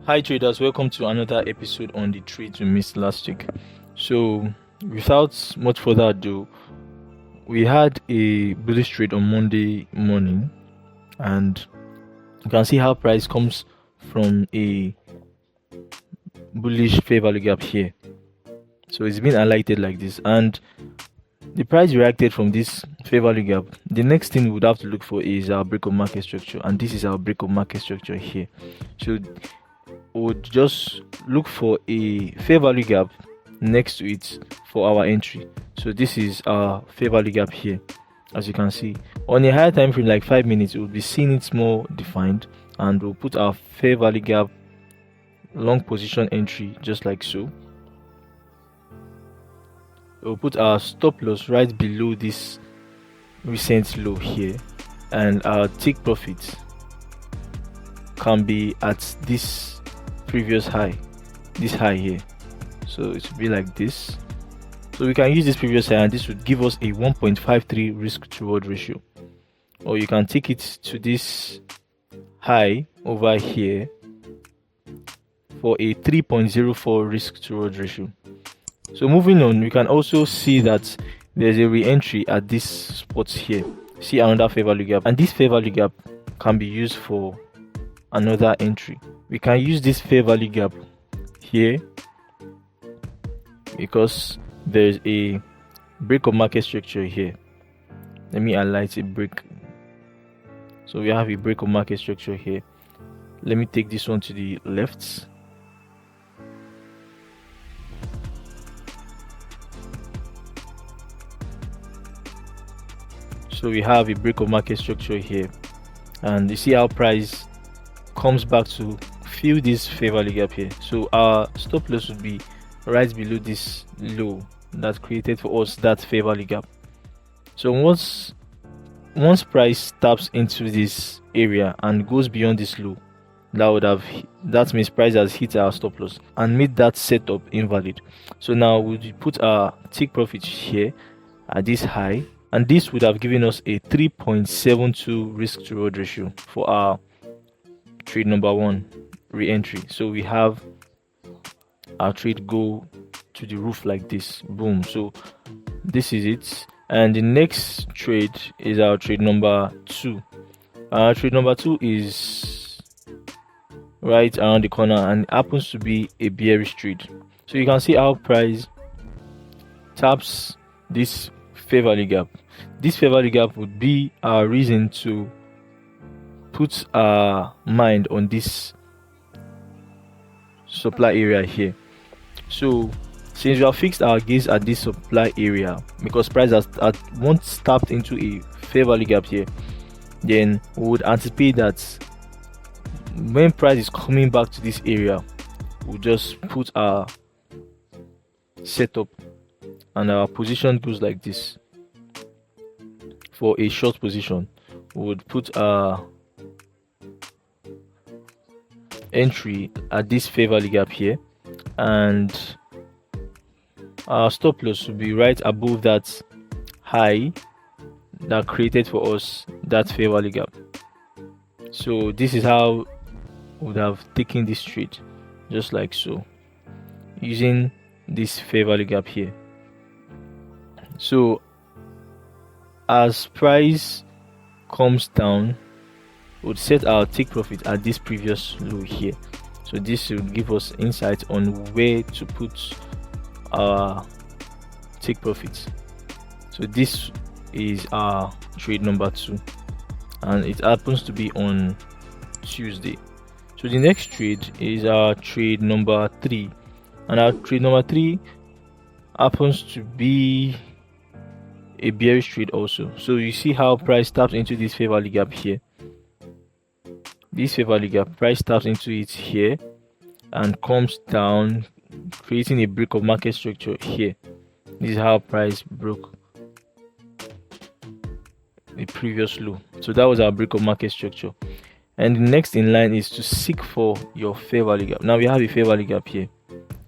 Hi traders, welcome to another episode on the trades we missed last week. So without much further ado, we had a bullish trade on Monday morning, and you can see how price comes from a bullish fair value gap here. So it's been highlighted like this, and the price reacted from this fair value gap. The next thing we would have to look for is our break of market structure, and this is our break of market structure here. So would just look for a fair value gap next to it for our entry. So this is our fair value gap here. As you can see, on a higher time frame like 5 minutes, we will be seeing it more defined, and we'll put our fair value gap long position entry just like so. We'll put our stop loss right below this recent low here, and our take profit can be at this previous high, this high here. So it would be like this. So we can use this previous high, and this would give us a 1.53 risk to reward ratio, or you can take it to this high over here for a 3.04 risk to reward ratio. So moving on, we can also see that there's a re-entry at this spot here. See another fair value gap, and this fair value gap can be used for another entry. We can use this fair value gap here because there's a break of market structure here. Let me highlight a break. So we have a break of market structure here. Let me take this one to the left. So we have a break of market structure here, and you see how price comes back to fill this fair value gap here. So our stop loss would be right below this low that created for us that fair value gap. So once price taps into this area and goes beyond this low, that means price has hit our stop loss and made that setup invalid. So now we put our take profit here at this high, and this would have given us a 3.72 risk to reward ratio for our trade number 1 re-entry. So we have our trade go to the roof like this, boom. So this is it, and the next trade is our trade number 2. Our trade number 2 is right around the corner and happens to be a bearish trade. So you can see how price taps this fair value gap. This fair value gap would be our reason to put our mind on this supply area here. So since we have fixed our gaze at this supply area, because price has once tapped into a fair value gap here, then we would anticipate that when price is coming back to this area, we'll just put our setup, and our position goes like this. For a short position, we would put our entry at this fair value gap here, and our stop loss will be right above that high that created for us that fair value gap. So this is how we would have taken this trade, just like so, using this fair value gap here. So as price comes down, would set our take profit at this previous low here. So this will give us insight on where to put our take profit. So this is our trade number 2, and it happens to be on Tuesday. So the next trade is our trade number 3, and our trade number 3 happens to be a bearish trade also. So you see how price taps into this fair value gap here. This fair value gap, price taps into it here and comes down, creating a break of market structure here. This is how price broke the previous low. So that was our break of market structure, and the next in line is to seek for your fair value gap. Now we have a fair value gap here,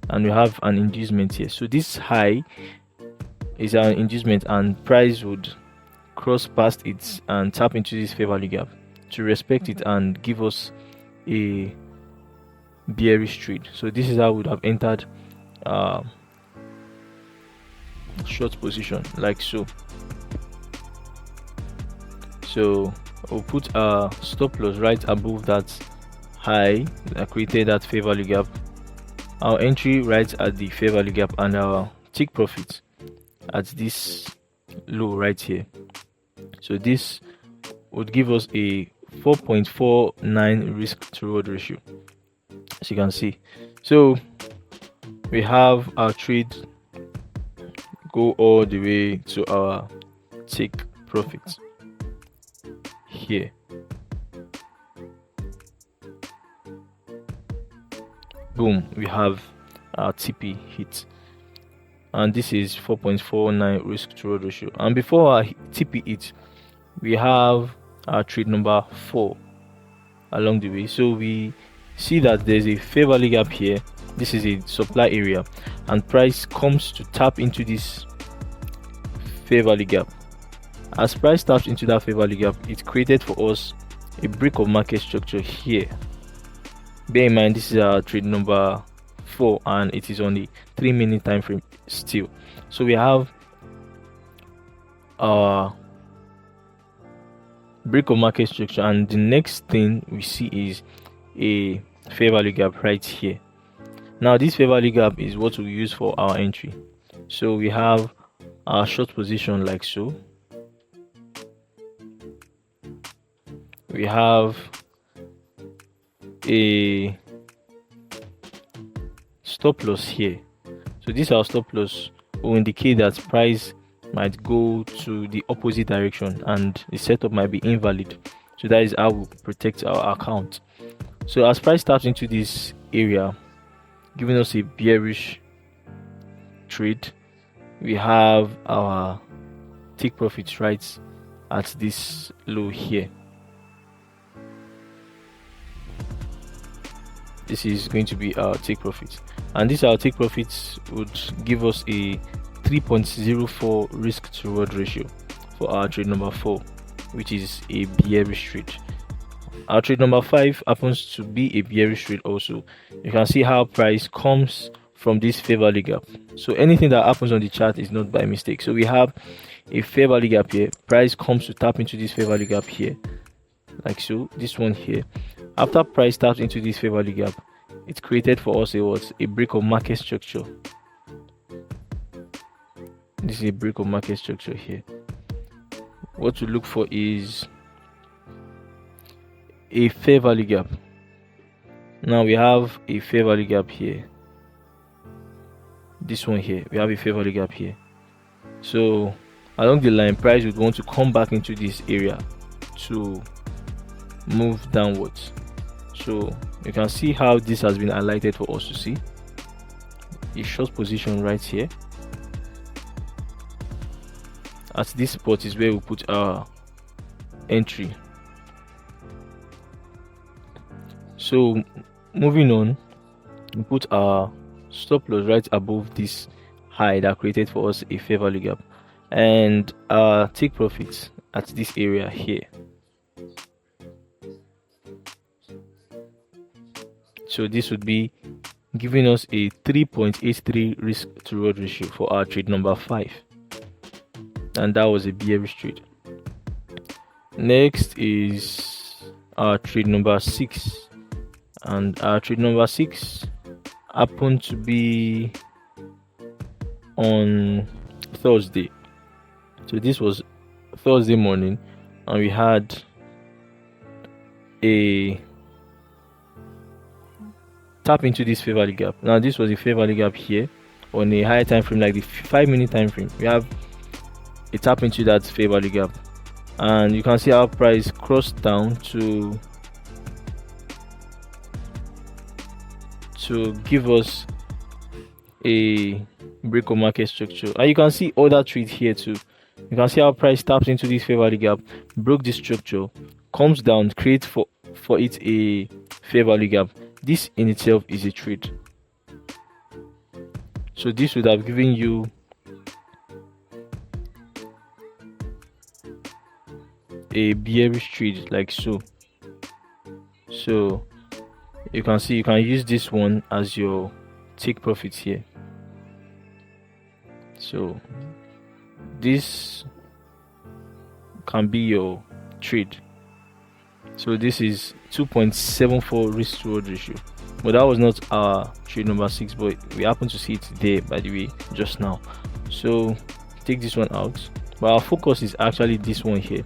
and we have an inducement here. So this high is our inducement, and price would cross past it and tap into this fair value gap to respect it and give us a bearish trade. So this is how we would have entered short position, like so. So we'll put our stop loss right above that high that created that fair value gap, our entry right at the fair value gap, and our take profit at this low right here. So this would give us a 4.49 risk to reward ratio, as you can see. So we have our trade go all the way to our take profit here. Boom, we have our TP hit, and this is 4.49 risk to reward ratio. And before our TP hit, we have our trade number 4 along the way. So we see that there's a fair value gap here. This is a supply area, and price comes to tap into this fair value gap. As price taps into that fair value gap, it created for us a break of market structure here. Bear in mind, this is our trade number 4 and it is on the 3-minute time frame still. So we have our break of market structure, and the next thing we see is a fair value gap right here. Now this fair value gap is what we use for our entry. So we have our short position like so. We have a stop loss here. So this our stop loss will indicate that price might go to the opposite direction and the setup might be invalid. So that is how we protect our account. So as price taps into this area, giving us a bearish trade, we have our take profits right at this low here. This is going to be our take profit, and this our take profits would give us a 3.04 risk to reward ratio for our trade number 4, which is a bearish trade. Our trade number 5 happens to be a bearish trade also. You can see how price comes from this fair value gap. So anything that happens on the chart is not by mistake. So we have a fair value gap here. Price comes to tap into this fair value gap here, like so. This one here. After price taps into this fair value gap, it created for us a break of market structure. This is a break of market structure here. What to look for is a fair value gap. Now we have a fair value gap here. This one here, we have a fair value gap here. So along the line, price would want to come back into this area to move downwards. So you can see how this has been highlighted for us to see a short position right here. At this spot is where we put our entry. So moving on, we put our stop loss right above this high that created for us a fair value gap, and take profits at this area here. So this would be giving us a 3.83 risk to reward ratio for our trade number 5, and that was a bearish trade. Next is our trade number 6, and our trade number 6 happened to be on Thursday. So this was Thursday morning, and we had a tap into this fair value gap. Now this was a fair value gap here on a higher time frame, like the 5-minute time frame. We have a tap into that fair value gap, and you can see our price crossed down to give us a break of market structure. And you can see other trades here too. You can see our price taps into this fair value gap, broke this structure, comes down, creates for it a fair value gap. This in itself is a trade. So this would have given you a bearish trade like so. So you can see you can use this one as your take profit here. So this can be your trade. So this is 2.74 risk to reward ratio, but that was not our trade number 6, but we happen to see it there, by the way, just now. So take this one out, but our focus is actually this one here.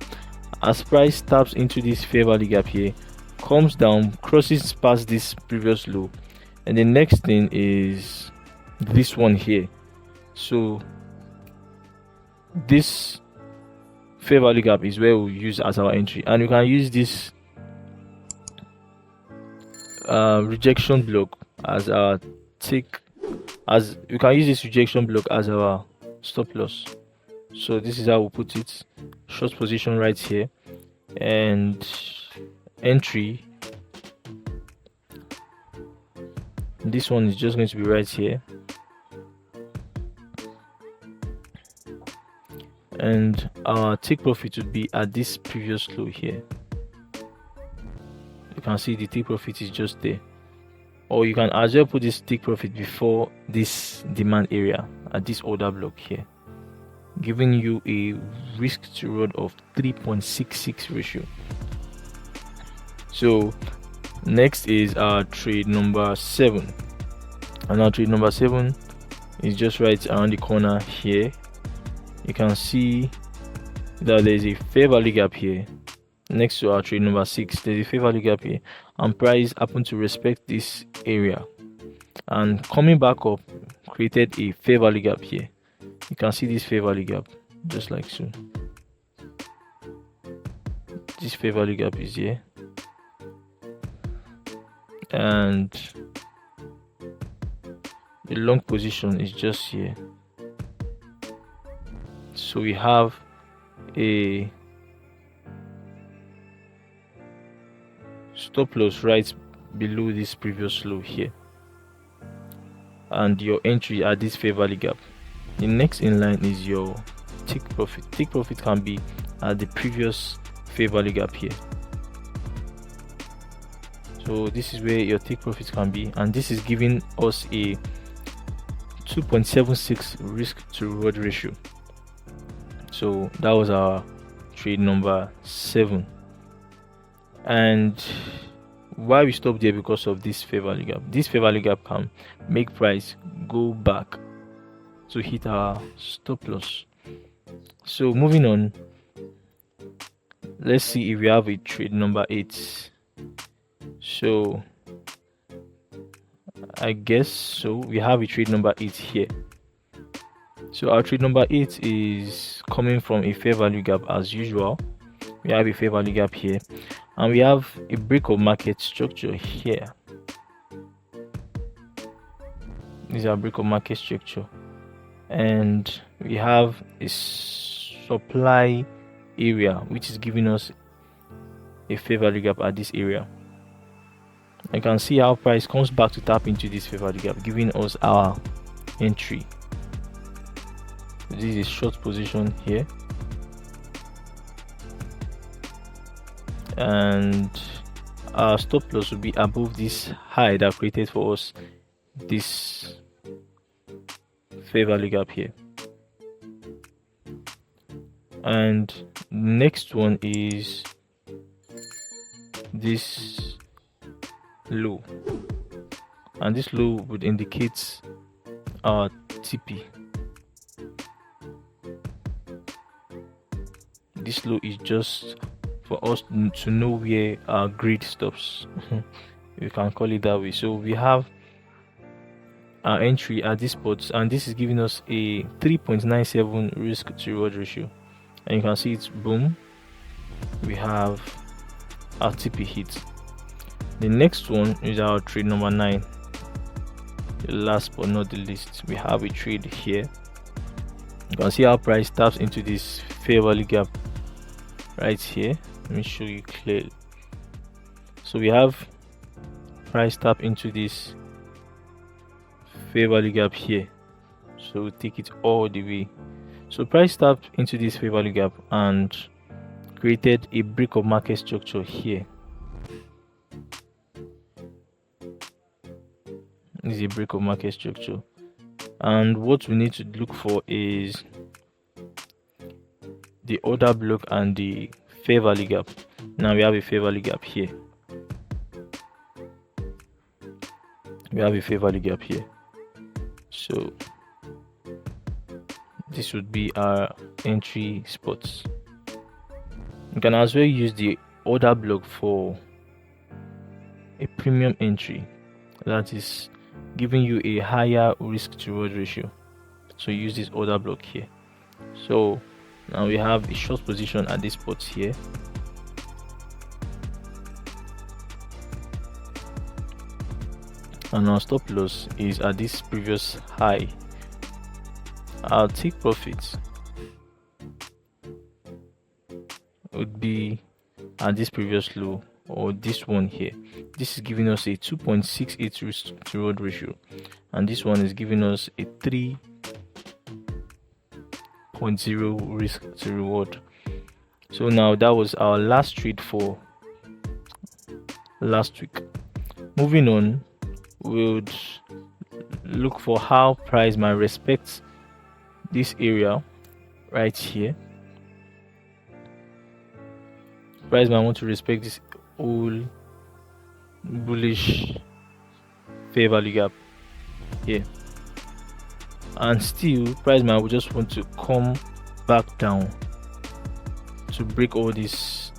As price taps into this fair value gap here, comes down, crosses past this previous low, and the next thing is this one here. So this fair value gap is where we use as our entry, and we can use this rejection block as our we can use this rejection block as our stop loss. So this is how we put it: short position right here, and entry, this one is just going to be right here, and our take profit would be at this previous low here. You can see the take profit is just there, or you can as well put this take profit before this demand area at this order block here, giving you a risk to reward of 3.66 ratio. So next is our trade number 7, and our trade number 7 is just right around the corner here. You can see that there is a fair value gap here next to our trade number 6. There's a fair value gap here, and price happened to respect this area, and coming back up created a fair value gap here. You can see this fair value gap just like so. This fair value gap is here, and the long position is just here. So we have a stop loss right below this previous low here, and your entry at this fair value gap. The next in line is your take profit. Take profit can be at the previous fair value gap here. So this is where your take profit can be, and this is giving us a 2.76 risk to reward ratio. So that was our trade number 7, and why we stopped there? Because of this fair value gap. This fair value gap can make price go back to hit our stop loss. So moving on, let's see if we have a trade number 8. So I guess so. We have a trade number 8 here. So our trade number 8 is coming from a fair value gap as usual. We have a fair value gap here, and we have a break of market structure here. This is our break of market structure, and we have a supply area which is giving us a fair value gap at this area. You can see how price comes back to tap into this fair value gap, giving us our entry. This is a short position here, and our stop loss will be above this high that created for us this fair value gap here. And next one is this low, and this low would indicate our TP. This low is just for us to know where our grid stops. You can call it that way. So we have our entry at this spot, and this is giving us a 3.97 risk to reward ratio, and you can see it's boom, we have our TP hit. The next one is our trade number 9. The last but not the least, we have a trade here. You can see how price taps into this fair value gap right here. Let me show you clearly. So we have price tap into this fair value gap here, so we'll take it all the way. So price tapped into this fair value gap and created a break of market structure here. This is a break of market structure, and what we need to look for is the order block and the fair value gap. Now we have a fair value gap here. So this would be our entry spots. You can as well use the order block for a premium entry, that is giving you a higher risk to reward ratio. So use this order block here. So now we have a short position at this spot here. And our stop loss is at this previous high. Our take profits would be at this previous low, or this one here. This is giving us a 2.68 risk to reward ratio, and this one is giving us a 3.0 risk to reward. So now that was our last trade for last week. Moving on, we'll look for how price might respect this area right here. Price might want to respect this whole bullish fair value gap here, and still price might just want to come back down to break all this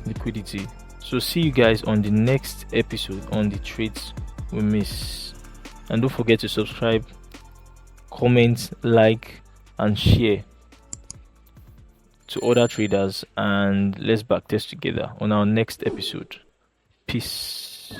liquidity. So see you guys on the next episode on the trades we miss, and don't forget to subscribe, comment, like and share to other traders, and let's backtest together on our next episode. Peace.